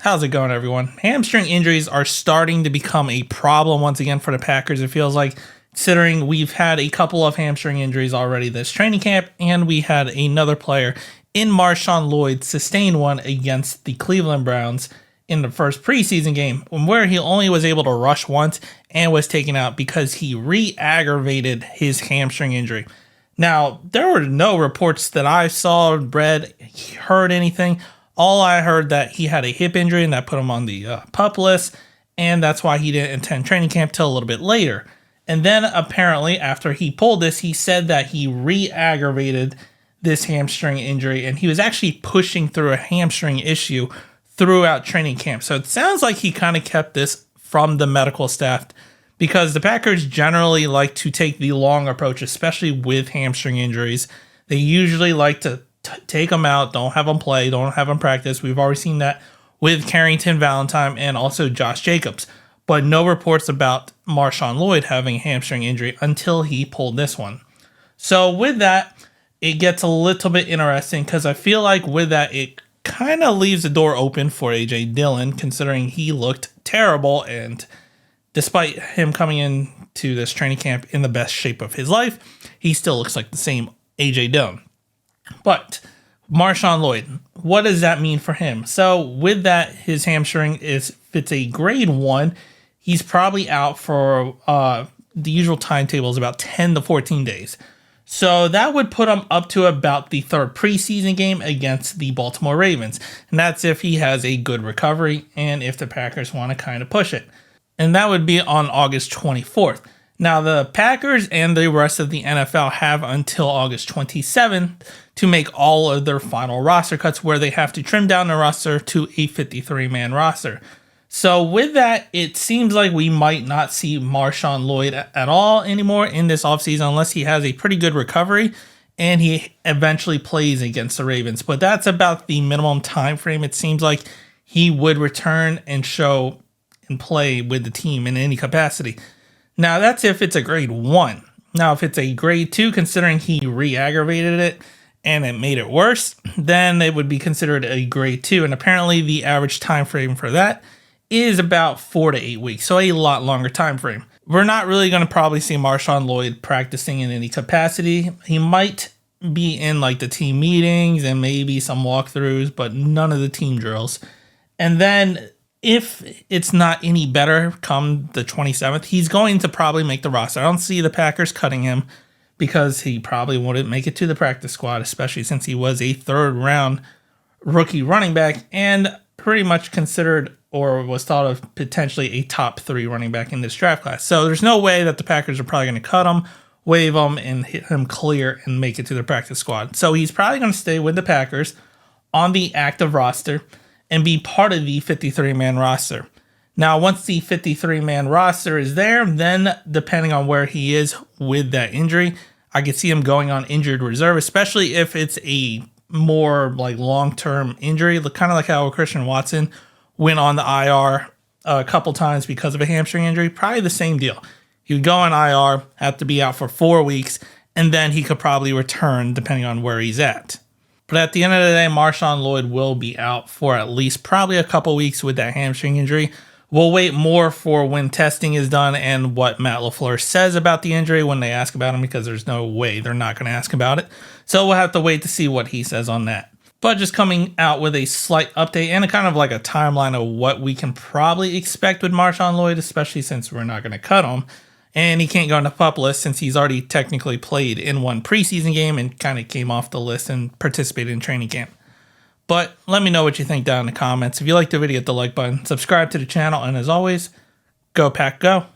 How's it going, everyone? Hamstring injuries are starting to become a problem once again for the Packers, it feels like, considering we've had a couple of hamstring injuries already this training camp, and we had another player in Marshawn Lloyd sustain one against the Cleveland Browns in the first preseason game, where he only was able to rush once and was taken out because he re-aggravated his hamstring injury. Now, there were no reports that I saw, read, heard anything. All I heard that he had a hip injury and that put him on the PUP list, and that's why he didn't attend training camp till a little bit later. And then apparently after he pulled this, he said that he re-aggravated this hamstring injury, and he was actually pushing through a hamstring issue throughout training camp. So it sounds like he kind of kept this from the medical staff, because the Packers generally like to take the long approach, especially with hamstring injuries. They usually like to take them out, don't have them play, don't have them practice. We've already seen that with Carrington Valentine and also Josh Jacobs, but no reports about Marshawn Lloyd having a hamstring injury until he pulled this one. So with that, it gets a little bit interesting, because I feel like with that, it kind of leaves the door open for A.J. Dillon, considering he looked terrible, and despite him coming into this training camp in the best shape of his life, he still looks like the same A.J. Dillon. But Marshawn Lloyd, what does that mean for him? So with that, his hamstring if it's a grade 1, he's probably out for the usual timetable is about 10 to 14 days. So that would put him up to about the third preseason game against the Baltimore Ravens. And that's if he has a good recovery and if the Packers want to kind of push it. And that would be on August 24th. Now, the Packers and the rest of the NFL have until August 27th to make all of their final roster cuts, where they have to trim down the roster to a 53-man roster. So with that, it seems like we might not see Marshawn Lloyd at all anymore in this offseason unless he has a pretty good recovery and he eventually plays against the Ravens. But that's about the minimum time frame it seems like he would return and show and play with the team in any capacity. Now, that's if it's a grade 1. Now, if it's a grade 2, considering he re-aggravated it and it made it worse, then it would be considered a grade 2. And apparently the average time frame for that is about 4 to 8 weeks, so a lot longer time frame. We're not really going to probably see Marshawn Lloyd practicing in any capacity. He might be in like the team meetings and maybe some walkthroughs, but none of the team drills. And then if it's not any better come the 27th, he's going to probably make the roster. I don't see the Packers cutting him because he probably wouldn't make it to the practice squad, especially since he was a third-round rookie running back and pretty much considered or was thought of potentially a top 3 running back in this draft class. So there's no way that the Packers are probably going to cut him, waive him, and hit him clear and make it to the practice squad. So he's probably going to stay with the Packers on the active roster and be part of the 53-man roster. Now, once the 53-man roster is there, then depending on where he is with that injury, I could see him going on injured reserve, especially if it's a more like long-term injury, kind of like how Christian Watson went on the IR a couple times because of a hamstring injury. Probably the same deal. He would go on IR, have to be out for 4 weeks, and then he could probably return depending on where he's at. But at the end of the day, Marshawn Lloyd will be out for at least probably a couple weeks with that hamstring injury. We'll wait more for when testing is done and what Matt LaFleur says about the injury when they ask about him, because there's no way they're not going to ask about it. So we'll have to wait to see what he says on that. But just coming out with a slight update and a kind of like a timeline of what we can probably expect with Marshawn Lloyd, especially since we're not going to cut him. And he can't go on the PUP list since he's already technically played in one preseason game and kind of came off the list and participated in training camp. But let me know what you think down in the comments. If you liked the video, hit the like button, subscribe to the channel, and as always, go Pack Go.